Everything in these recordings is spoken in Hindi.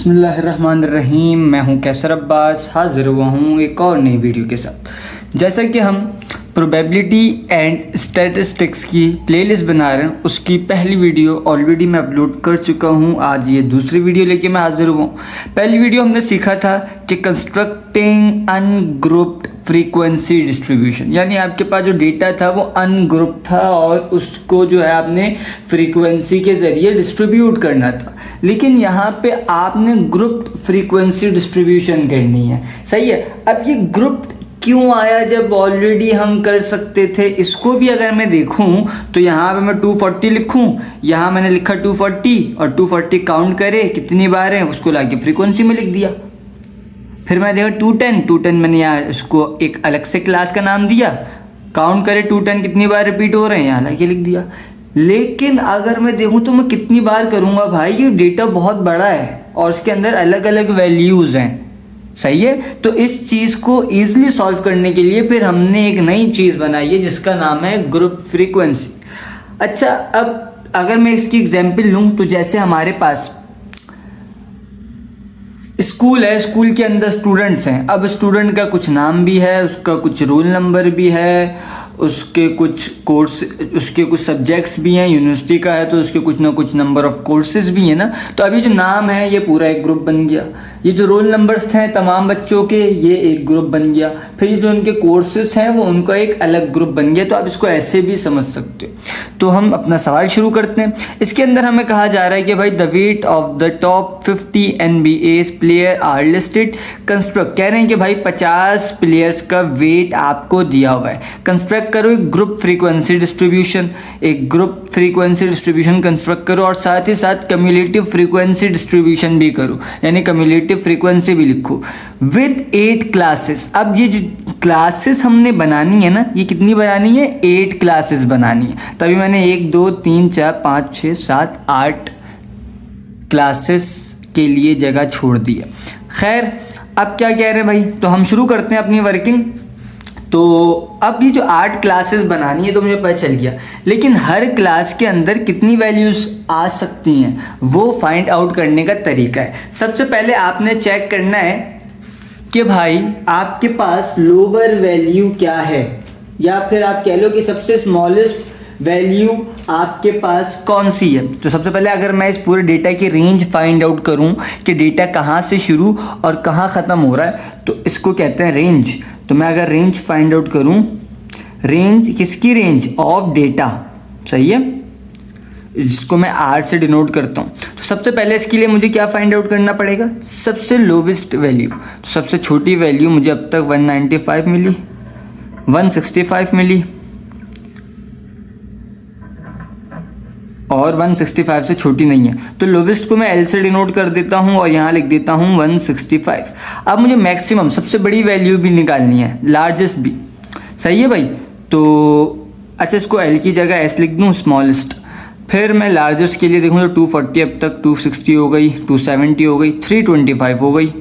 बिस्मिल्लाहिर्रहमानिर्रहीम। मैं हूं कैसर अब्बास, हाज़िर हुआ हूं एक और नई वीडियो के साथ। जैसा कि हम प्रोबेबिलिटी एंड स्टैटिस्टिक्स की प्लेलिस्ट बना रहे हैं, उसकी पहली वीडियो ऑलरेडी मैं अपलोड कर चुका हूं। आज ये दूसरी वीडियो लेके मैं हाज़िर हुआ हूं। पहली वीडियो हमने सीखा था कि कंस्ट्रक्टिंग अनग्रुप्ड फ्रीक्वेंसी डिस्ट्रीब्यूशन, यानी आपके पास जो डेटा था वो अनग्रुप था और उसको जो है आपने फ्रीक्वेंसी के ज़रिए डिस्ट्रीब्यूट करना था। लेकिन यहाँ पे आपने ग्रुप्ड फ्रीक्वेंसी डिस्ट्रीब्यूशन करनी है। सही है। अब ये ग्रुप्ड क्यों आया जब ऑलरेडी हम कर सकते थे? इसको भी अगर मैं देखूं तो यहाँ पे मैं 240 लिखूं, यहाँ मैंने लिखा 240 और 240 काउंट करे कितनी बार है उसको लाके फ्रीक्वेंसी में लिख दिया। फिर मैं देखा 210 मैंने यहाँ इसको एक अलग से क्लास का नाम दिया, काउंट करे 210 कितनी बार रिपीट हो रहे हैं यहाँ लाके लिख दिया। लेकिन अगर मैं देखूं तो मैं कितनी बार करूंगा भाई? ये डेटा बहुत बड़ा है और उसके अंदर अलग अलग वैल्यूज़ हैं। सही है। तो इस चीज़ को ईजिली सॉल्व करने के लिए फिर हमने एक नई चीज़ बनाई है जिसका नाम है ग्रुप फ्रीक्वेंसी। अच्छा, अब अगर मैं इसकी एग्जांपल लूँ तो जैसे हमारे पास स्कूल है, स्कूल के अंदर स्टूडेंट्स हैं। अब स्टूडेंट का कुछ नाम भी है, उसका कुछ रोल नंबर भी है, उसके कुछ कोर्स, उसके कुछ सब्जेक्ट्स भी हैं। यूनिवर्सिटी का है तो उसके कुछ ना कुछ नंबर ऑफ कोर्सेज भी हैं ना। तो अभी जो नाम है ये पूरा एक ग्रुप बन गया। ये जो रोल नंबर्स हैं तमाम बच्चों के, ये एक ग्रुप बन गया। फिर ये जो उनके कोर्सेज हैं वो उनका एक अलग ग्रुप बन गया। तो आप इसको ऐसे भी समझ सकते हो। तो हम अपना सवाल शुरू करते हैं। इसके अंदर हमें कहा जा रहा है कि भाई the weight of the top 50 NBA player are listed. Construct कह रहे हैं कि भाई 50 प्लेयर्स का वेट आपको दिया हुआ है। कंस्ट्रक्ट करो एक ग्रुप फ्रीक्वेंसी डिस्ट्रीब्यूशन, एक ग्रुप फ्रीक्वेंसी डिस्ट्रीब्यूशन कंस्ट्रक्ट करो और साथ ही साथ कम्युलेटिव फ्रीक्वेंसी डिस्ट्रीब्यूशन भी करो, यानी कम्युलेटिव फ्रीक्वेंसी भी लिखो विद 8 क्लासेस। अब ये जो क्लासेस हमने बनानी है ना, ये कितनी बनानी है? 8 क्लासेस बनानी है। तभी मैंने 1 2 3 4 5 6 7 8 क्लासेस के लिए जगह छोड़ दी है। खैर, अब क्या कह रहे हैं भाई? तो हम शुरू करते हैं अपनी वर्किंग। तो अब ये जो 8 क्लासेस बनानी है तो मुझे पता चल गया, लेकिन हर क्लास के अंदर कितनी वैल्यूज़ आ सकती हैं वो फाइंड आउट करने का तरीका है। सबसे पहले आपने चेक करना है कि भाई आपके पास लोअर वैल्यू क्या है, या फिर आप कह लो कि सबसे स्मॉलेस्ट वैल्यू आपके पास कौन सी है। तो सबसे पहले अगर मैं इस पूरे डेटा की रेंज फाइंड आउट करूं कि डेटा कहां से शुरू और कहां ख़त्म हो रहा है, तो इसको कहते हैं रेंज। तो मैं अगर रेंज फाइंड आउट करूं, रेंज किसकी? Range of data. सही है, जिसको मैं आर से डिनोट करता हूँ। तो सबसे पहले इसके लिए मुझे क्या फाइंड आउट करना पड़ेगा? सबसे लोवेस्ट वैल्यू। तो सबसे छोटी वैल्यू मुझे अब तक 195 मिली, 165 मिली और 165 से छोटी नहीं है। तो लोवेस्ट को मैं एल से डिनोट कर देता हूँ और यहाँ लिख देता हूँ 165। अब मुझे मैक्सिमम, सबसे बड़ी वैल्यू भी निकालनी है, लार्जेस्ट भी। सही है भाई। तो अच्छा, इसको एल की जगह एस लिख दूँ, स्मॉलेस्ट। फिर मैं लार्जेस्ट के लिए देखूँ तो 240, अब तक 260 हो गई, 270 हो गई, 325 हो गई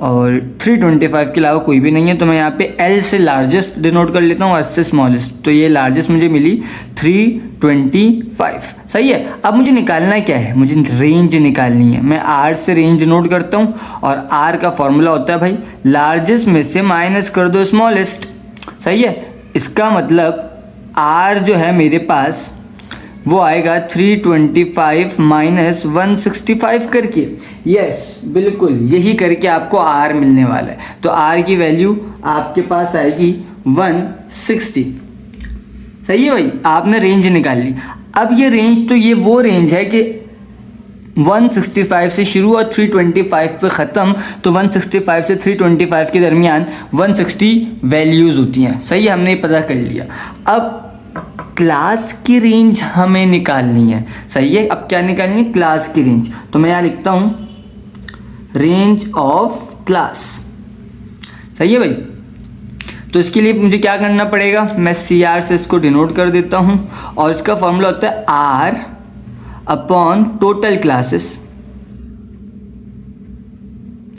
और 325 के अलावा कोई भी नहीं है। तो मैं यहाँ पे L से लार्जेस्ट डिनोट कर लेता हूँ और S से स्मॉलेस्ट। तो ये लार्जेस्ट मुझे मिली 325। सही है। अब मुझे निकालना क्या है? मुझे रेंज निकालनी है। मैं R से रेंज डिनोट करता हूँ और R का फॉर्मूला होता है भाई लार्जेस्ट में से माइनस कर दो स्मॉलेस्ट। सही है। इसका मतलब R जो है मेरे पास वो आएगा 325 माइनस 165 करके। यस, बिल्कुल यही करके आपको R मिलने वाला है। तो R की वैल्यू आपके पास आएगी 160। सही है भाई, आपने रेंज निकाल ली। अब ये रेंज, तो ये वो रेंज है कि 165 से शुरू और 325 पे ख़त्म। तो 165 से 325 के दरमियान 160 वैल्यूज़ होती हैं। सही है, हमने ये पता कर लिया। अब क्लास की रेंज हमें निकालनी है। सही है। अब क्या निकालनी है? क्लास की रेंज। तो मैं यहाँ लिखता हूँ रेंज ऑफ क्लास। सही है भाई। तो इसके लिए मुझे क्या करना पड़ेगा? मैं CR से इसको डिनोट कर देता हूँ और इसका फॉर्मूला होता है R अपॉन टोटल क्लासेस।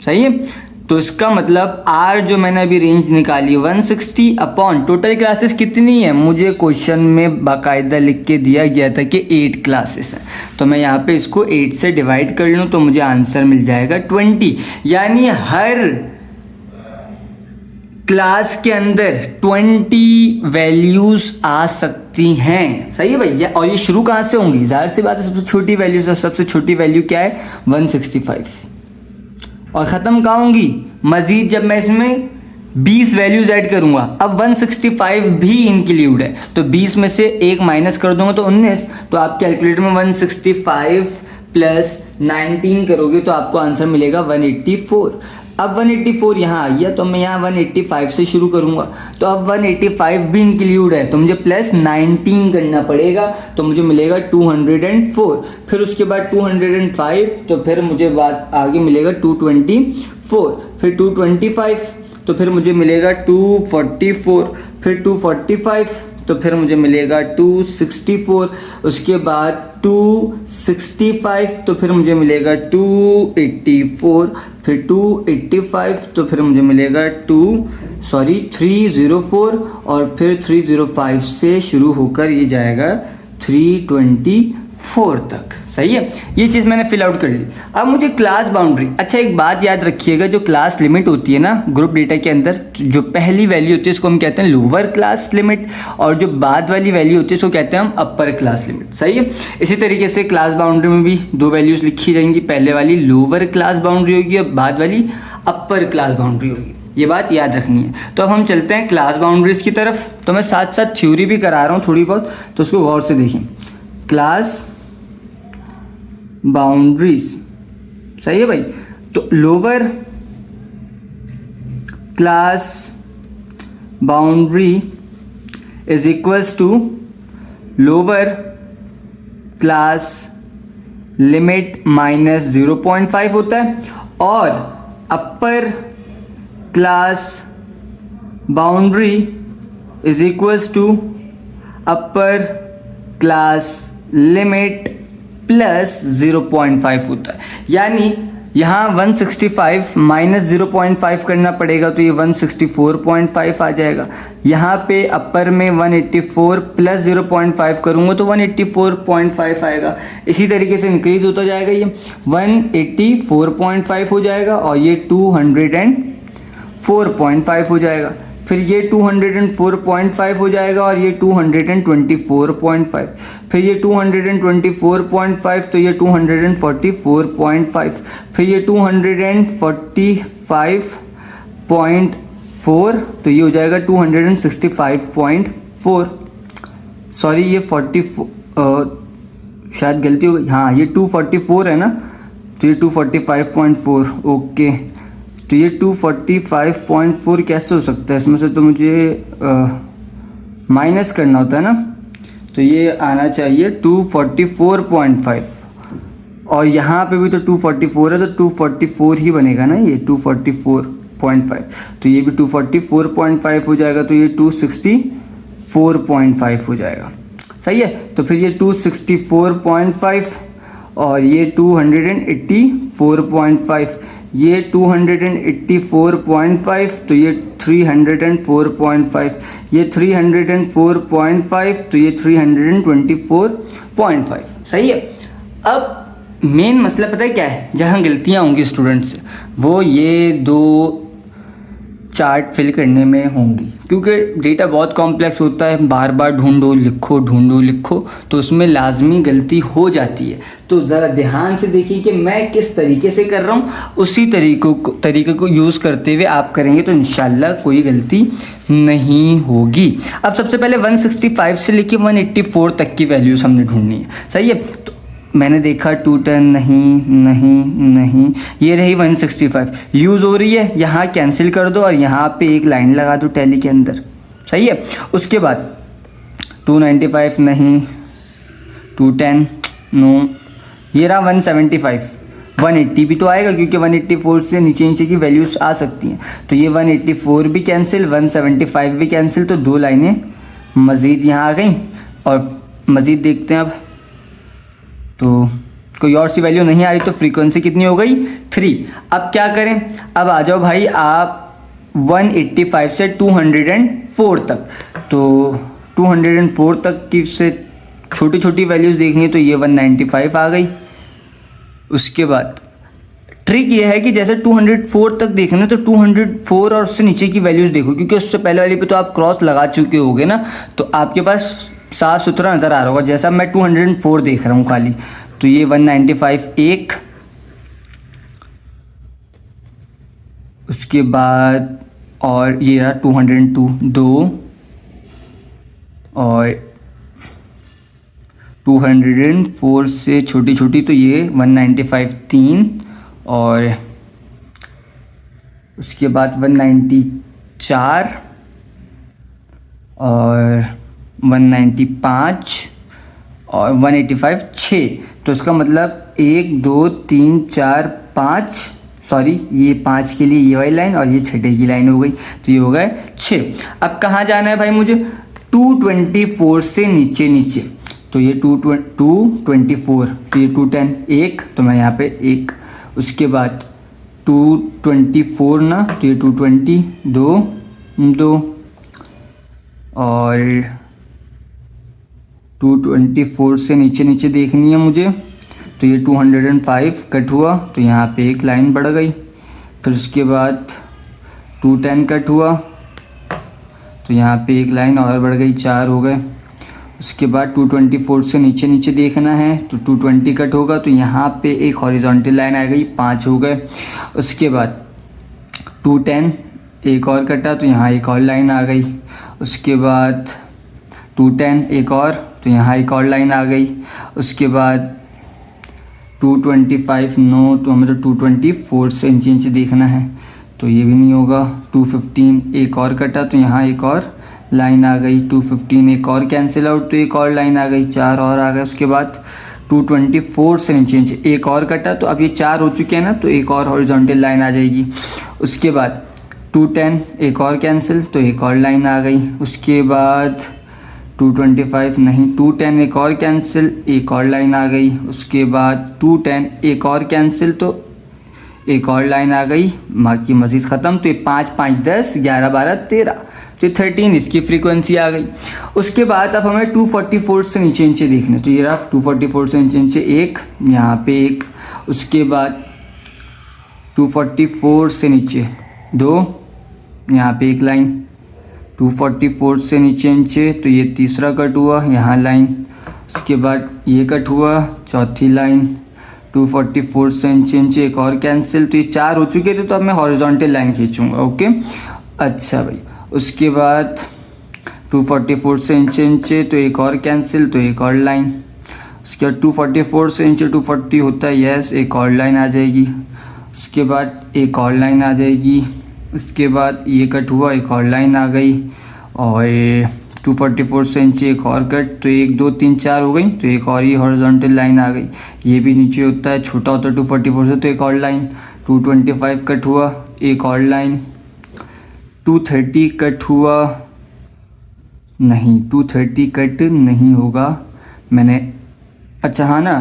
सही है। तो इसका मतलब R जो मैंने अभी रेंज निकाली 160 अपॉन टोटल क्लासेस कितनी है, मुझे क्वेश्चन में बाकायदा लिख के दिया गया था कि 8 क्लासेस हैं। तो मैं यहाँ पे इसको 8 से डिवाइड कर लूँ तो मुझे आंसर मिल जाएगा 20। यानी हर क्लास के अंदर 20 वैल्यूज आ सकती हैं। सही है भैया। और ये शुरू कहाँ से होंगी, जाहिर सी बात है सबसे छोटी वैल्यू से। सबसे छोटी वैल्यू क्या है 165। और ख़त्म कहाँ होंगी, मज़ीद जब मैं इसमें 20 वैल्यूज ऐड करूंगा। अब 165 भी इंक्लूड है तो 20 में से एक माइनस कर दूंगा तो 19। तो आप कैलकुलेटर में 165 प्लस 19 करोगे तो आपको आंसर मिलेगा 184। अब 184 यहाँ आ गया तो मैं यहाँ 185 से शुरू करूँगा। तो अब 185 भी इंक्लूड है तो मुझे प्लस 19 करना पड़ेगा तो मुझे मिलेगा 204। फिर उसके बाद 205 तो फिर मुझे बात आगे मिलेगा 224। फिर 225 तो फिर मुझे मिलेगा 244। फिर 245 तो फिर मुझे मिलेगा 264। उसके बाद 265 तो फिर मुझे मिलेगा 284। फिर 285 तो फिर मुझे मिलेगा 304। और फिर 305 से शुरू होकर ये जाएगा 324 तक। सही है, ये चीज़ मैंने फिल आउट कर ली। अब मुझे क्लास बाउंड्री, अच्छा एक बात याद रखिएगा, जो क्लास लिमिट होती है ना ग्रुप डेटा के अंदर, जो पहली वैल्यू होती है उसको हम कहते हैं लोअर क्लास लिमिट और जो बाद वाली वैल्यू होती है उसको कहते हैं हम अपर क्लास लिमिट। सही है। इसी तरीके से क्लास बाउंड्री में भी दो वैल्यूज़ लिखी जाएंगी, पहले वाली लोअर क्लास बाउंड्री होगी और बाद वाली अपर क्लास बाउंड्री होगी। ये बात याद रखनी है। तो अब हम चलते हैं क्लास बाउंड्रीज की तरफ। तो मैं साथ साथ थ्योरी भी करा रहा हूँ थोड़ी बहुत, तो उसको गौर से देखें। क्लास बाउंड्रीज, सही है भाई। तो lower class boundary is equals to lower class limit minus 0.5 होता है और upper class boundary is equals to upper class limit plus 0.5 होता है। यानी यहाँ 165 माइनस 0.5 करना पड़ेगा तो ये 164.5 आ जाएगा। यहाँ पे अपर में 184 प्लस 0.5 करूँगा तो 184.5 आएगा। इसी तरीके से इंक्रीज होता जाएगा, ये 184.5 हो जाएगा और ये 204.5 हो जाएगा। फिर ये 204.5 हो जाएगा और ये 224.5। फिर ये 224.5 तो ये 244.5। फिर ये 245.4 तो ये हो जाएगा 265.4। सॉरी ये 44 शायद गलती हो गई, हाँ ये 244 है ना, तो ये 245.4। ओके, तो ये 245.4 कैसे हो सकता है, इसमें से तो मुझे माइनस करना होता है ना, तो ये आना चाहिए 244.5 और यहाँ पे भी तो 244 है तो 244 ही बनेगा ना, ये 244.5 तो ये भी 244.5 हो जाएगा तो ये 264.5 हो जाएगा। सही है। तो फिर ये 264.5 और ये 284.5, ये 284.5 तो ये 304.5, ये 304.5 तो ये 324.5। सही है। अब मेन मसला पता है क्या है, जहाँ गलतियाँ होंगी स्टूडेंट से वो ये दो चार्ट फिल करने में होंगी, क्योंकि डेटा बहुत कॉम्प्लेक्स होता है, बार बार ढूंढो लिखो तो उसमें लाजमी गलती हो जाती है। तो ज़रा ध्यान से देखिए कि मैं किस तरीके से कर रहा हूँ, उसी तरीके को यूज़ करते हुए आप करेंगे तो इंशाल्लाह कोई गलती नहीं होगी। अब सबसे पहले 165 से लेके 184 तक की वैल्यूज़ हमने ढूंढनी है। सही है। तो मैंने देखा 210 नहीं, ये रही 165 यूज़ हो रही है, यहाँ कैंसिल कर दो और यहाँ पे एक लाइन लगा दो टैली के अंदर। सही है। उसके बाद 295 नहीं, 210 नो, ये रहा 175, 180 भी तो आएगा क्योंकि 184 से नीचे की वैल्यूज़ आ सकती हैं, तो ये 184 भी कैंसिल, 175 भी कैंसिल, तो दो लाइनें मज़ीद यहाँ आ गई। और मज़ीद देखते हैं अब, तो कोई और सी वैल्यू नहीं आ रही तो फ्रीक्वेंसी कितनी हो गई 3। अब क्या करें, अब आ जाओ भाई आप 185 से 204 तक। तो 204 तक की से छोटी छोटी वैल्यूज़ देखनी है तो ये 195 आ गई। उसके बाद ट्रिक ये है कि जैसे 204 तक देखना है तो 204 और उससे नीचे की वैल्यूज़ देखो, क्योंकि उससे पहले वाली पे तो आप क्रॉस लगा चुके होगे ना, तो आपके पास साफ सुथरा नज़र आ रहा होगा। जैसा मैं 204 देख रहा हूँ खाली, तो ये 195 एक, उसके बाद और ये रहा 202 दो, और 204 से छोटी छोटी तो ये 195 तीन, और उसके बाद 194 और 195 और 185 6। तो इसका मतलब 1 2 3 4 5, सॉरी ये 5 के लिए ये वाली लाइन और ये छठे की लाइन हो गई, तो ये हो गए 6। अब कहाँ जाना है भाई मुझे, 224 से नीचे नीचे, तो ये 224, तो ये 210 एक, तो मैं यहाँ पे एक, उसके बाद 224 ना, तो ये 220 दो दो, और 224 से नीचे नीचे देखनी है मुझे, तो ये 205 कट हुआ, तो यहाँ पे एक लाइन बढ़ गई। फिर उसके बाद 210 कट हुआ, तो यहाँ पे एक लाइन और बढ़ गई, 4 हो गए। उसके बाद 224 से नीचे नीचे देखना है तो 220 कट होगा, तो यहाँ पे एक हॉरिजॉन्टल लाइन आ गई, 5 हो गए। उसके बाद 210 एक और कटा, तो यहाँ एक और लाइन आ गई। उसके बाद 210 एक और, तो यहाँ एक और लाइन आ गई। उसके बाद 225 नो, तो हमें तो 224 से इंची इंची देखना है, तो ये भी नहीं होगा। 215 एक और कटा, तो यहाँ एक और लाइन आ गई। 215 एक और कैंसिल आउट, तो एक और लाइन आ गई, 4 और आ गए। उसके बाद 224 से नीचे नीचे एक और कटा, तो अब ये 4 हो चुके हैं ना, तो एक और हॉरिजॉन्टल लाइन आ जाएगी। उसके बाद 210 एक और कैंसिल, तो एक और लाइन आ गई। उसके बाद 225 नहीं, 210 एक और कैंसिल, एक और लाइन आ गई। उसके बाद 210 एक और कैंसिल, तो एक और लाइन आ गई, बाकी मज़ीद ख़त्म। तो ये 5 5 10 11 12 13, तो 13 इसकी फ्रीक्वेंसी आ गई। उसके बाद अब हमें 244 से नीचे नीचे देखने, तो ये रहा 244 से नीचे नीचे एक, यहाँ पे एक। उसके बाद 244 से नीचे 2, यहाँ पे एक लाइन। 244 से नीचे नीचे, तो ये तीसरा कट हुआ, यहाँ लाइन। उसके बाद ये कट हुआ, चौथी लाइन। 244 से नीचे नीचे एक और कैंसिल, तो ये 4 हो चुके थे, तो अब मैं हॉरिजॉन्टल लाइन खींचूंगा। ओके, अच्छा भाई। उसके बाद 244 से नीचे नीचे, तो एक और कैंसिल, तो एक और लाइन। उसके बाद 244 से नीचे 240 होता है, यस, एक और लाइन आ जाएगी। उसके बाद एक और लाइन आ जाएगी। उसके बाद ये कट हुआ, एक और लाइन आ गई, और 244 से नीचे एक और कट, तो 1 2 3 4 हो गई, तो एक और ही हॉरिजॉन्टल लाइन आ गई। ये भी नीचे होता है, छोटा होता है 244 से, तो एक और लाइन। 225 कट हुआ, एक और लाइन। 230 कट हुआ, नहीं 230 कट नहीं होगा, मैंने, अच्छा हाँ ना,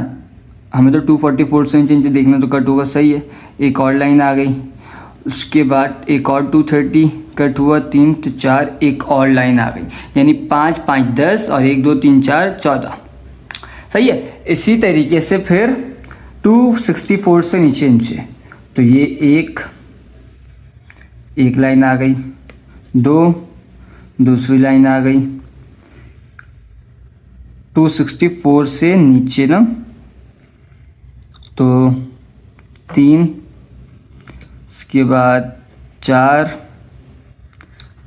हमें तो 244 से नीचे देखना, तो कट होगा, सही है। एक और लाइन आ गई। उसके बाद एक और 230 कट हुआ, 3 तो 4, एक और लाइन आ गई, यानी 5 5 10 और 1 2 3 4 14, सही है। इसी तरीके से फिर 264 से नीचे नीचे, तो ये एक लाइन आ गई, 2 दूसरी लाइन आ गई। 264 से नीचे ना, तो 3, उसके बाद 4,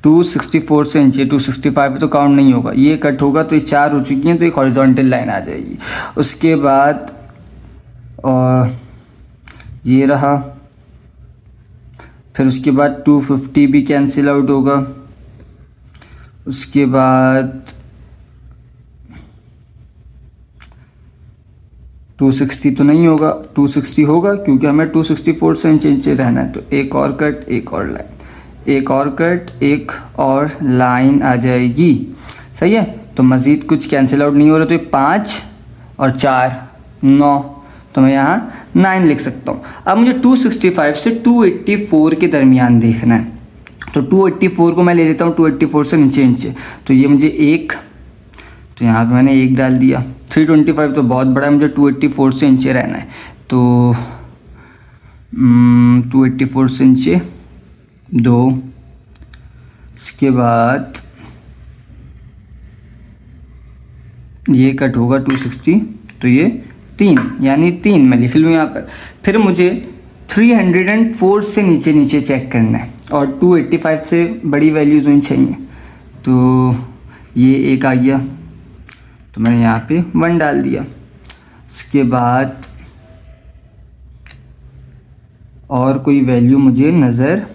264 से नीचे 265 तो काउंट नहीं होगा, ये कट होगा, तो ये 4 हो चुकी हैं, तो एक हॉरिजॉन्टल लाइन आ जाएगी। उसके बाद और ये रहा, फिर उसके बाद 250 भी कैंसिल आउट होगा। उसके बाद 260 तो नहीं होगा, 260 होगा, क्योंकि हमें 264 से नीचे रहना है, तो एक और कट, एक और लाइन, एक और कट, एक और लाइन आ जाएगी, सही है। तो मज़ीद कुछ कैंसिल आउट नहीं हो रहा, तो ये 5 और 4 9, तो मैं यहाँ 9 लिख सकता हूँ। अब मुझे 265 से 284 के दरमियान देखना है, तो 284 को मैं ले लेता हूँ 284 से नीचे, तो ये मुझे 1, तो यहाँ पे मैंने 1 डाल दिया। 325 तो बहुत बड़ा है, मुझे 284 से नीचे रहना है, तो 284 से नीचे 2, इसके बाद ये कट होगा 260, तो ये 3, यानी 3 मैं लिख लूँ यहाँ पर। फिर मुझे 304 से नीचे चेक करना है और 285 से बड़ी वैल्यूज़ होनी चाहिए, तो ये 1 आ गया, तो मैंने यहाँ पे 1 डाल दिया। उसके बाद और कोई वैल्यू मुझे नज़र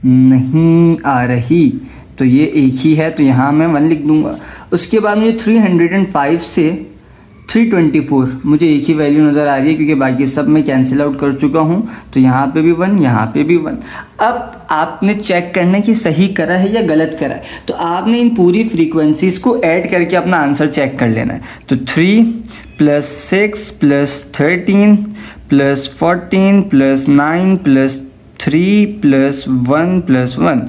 नहीं आ रही, तो ये एक ही है, तो यहाँ मैं 1 लिख दूँगा। उसके बाद मुझे 305 से 324 मुझे एक ही वैल्यू नज़र आ रही है, क्योंकि बाकी सब मैं कैंसिल आउट कर चुका हूँ, तो यहाँ पे भी 1, यहाँ पे भी 1। अब आपने चेक करना है कि सही करा है या गलत करा है, तो आपने इन पूरी फ्रीक्वेंसीज़ को ऐड करके अपना आंसर चेक कर लेना है। तो 3 + 6 + 13 + 14 + 9 + 3 + 1 + 1,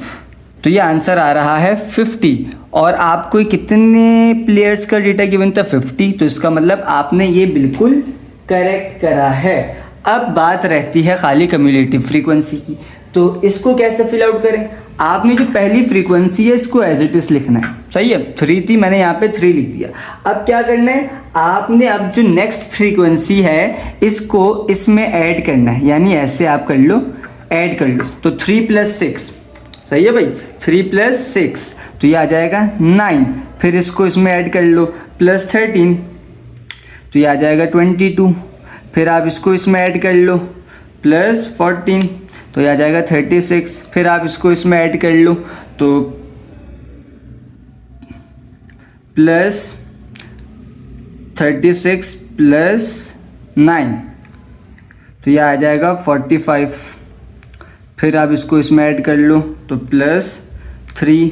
तो ये आंसर आ रहा है 50। और आपको कितने प्लेयर्स का डेटा गिवन था? 50, तो इसका मतलब आपने ये बिल्कुल करेक्ट करा है। अब बात रहती है खाली कम्युलेटिव फ्रीक्वेंसी की, तो इसको कैसे फिल आउट करें? आपने जो पहली फ्रीक्वेंसी है इसको एज इट इज लिखना है, सही है। 3 थी, मैंने यहाँ पे 3 लिख दिया। अब क्या करना है, आपने अब जो नेक्स्ट फ्रीक्वेंसी है इसको इसमें ऐड करना है, यानी ऐसे आप कर लो, ऐड कर लो। तो 3 + 6, सही है भाई, 3 + 6, तो ये आ जाएगा 9। फिर इसको इसमें ऐड कर लो, +13, तो ये आ जाएगा 22। फिर आप इसको इसमें ऐड कर लो, +14, तो ये आ जाएगा 36। फिर आप इसको इसमें ऐड कर लो, तो +36 + 9, तो ये आ जाएगा 45। फिर आप इसको इसमें ऐड कर लो, तो +3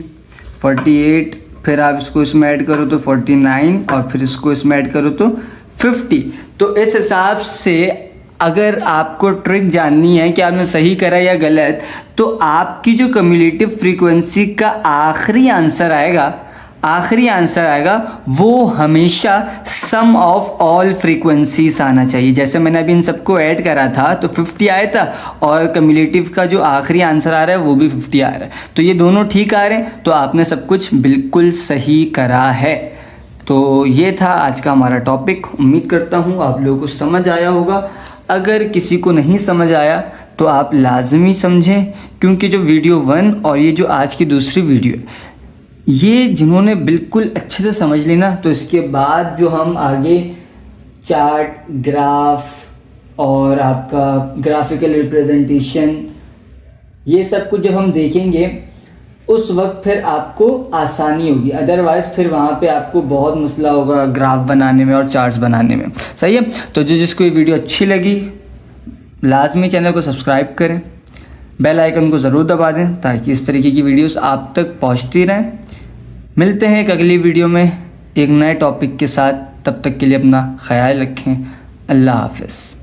48। फिर आप इसको इसमें ऐड करो तो 49, और फिर इसको इसमें ऐड करो तो 50। तो इस हिसाब से अगर आपको ट्रिक जाननी है कि आपने सही करा या गलत, तो आपकी जो कम्युलेटिव फ्रीक्वेंसी का आखिरी आंसर आएगा वो हमेशा सम ऑफ ऑल फ्रीक्वेंसीज आना चाहिए। जैसे मैंने अभी इन सबको ऐड करा था तो 50 आया था, और कम्युलेटिव का जो आखिरी आंसर आ रहा है वो भी 50 आ रहा है, तो ये दोनों ठीक आ रहे हैं, तो आपने सब कुछ बिल्कुल सही करा है। तो ये था आज का हमारा टॉपिक। उम्मीद करता हूँ आप लोगों को समझ आया होगा। अगर किसी को नहीं समझ आया तो आप लाजमी समझें, क्योंकि जो वीडियो 1 और ये जो आज की दूसरी वीडियो है, ये जिन्होंने बिल्कुल अच्छे से समझ ली ना, तो इसके बाद जो हम आगे चार्ट, ग्राफ और आपका ग्राफिकल रिप्रेजेंटेशन, ये सब कुछ जब हम देखेंगे उस वक्त फिर आपको आसानी होगी। अदरवाइज़ फिर वहाँ पे आपको बहुत मसला होगा ग्राफ बनाने में और चार्ट्स बनाने में, सही है। तो जिसको ये वीडियो अच्छी लगी लाजमी चैनल को सब्सक्राइब करें, बेल आइकन को ज़रूर दबा दें ताकि इस तरीके की वीडियोस आप तक पहुंचती रहें। मिलते हैं एक अगली वीडियो में एक नए टॉपिक के साथ, तब तक के लिए अपना ख्याल रखें। अल्लाह हाफ़िज़।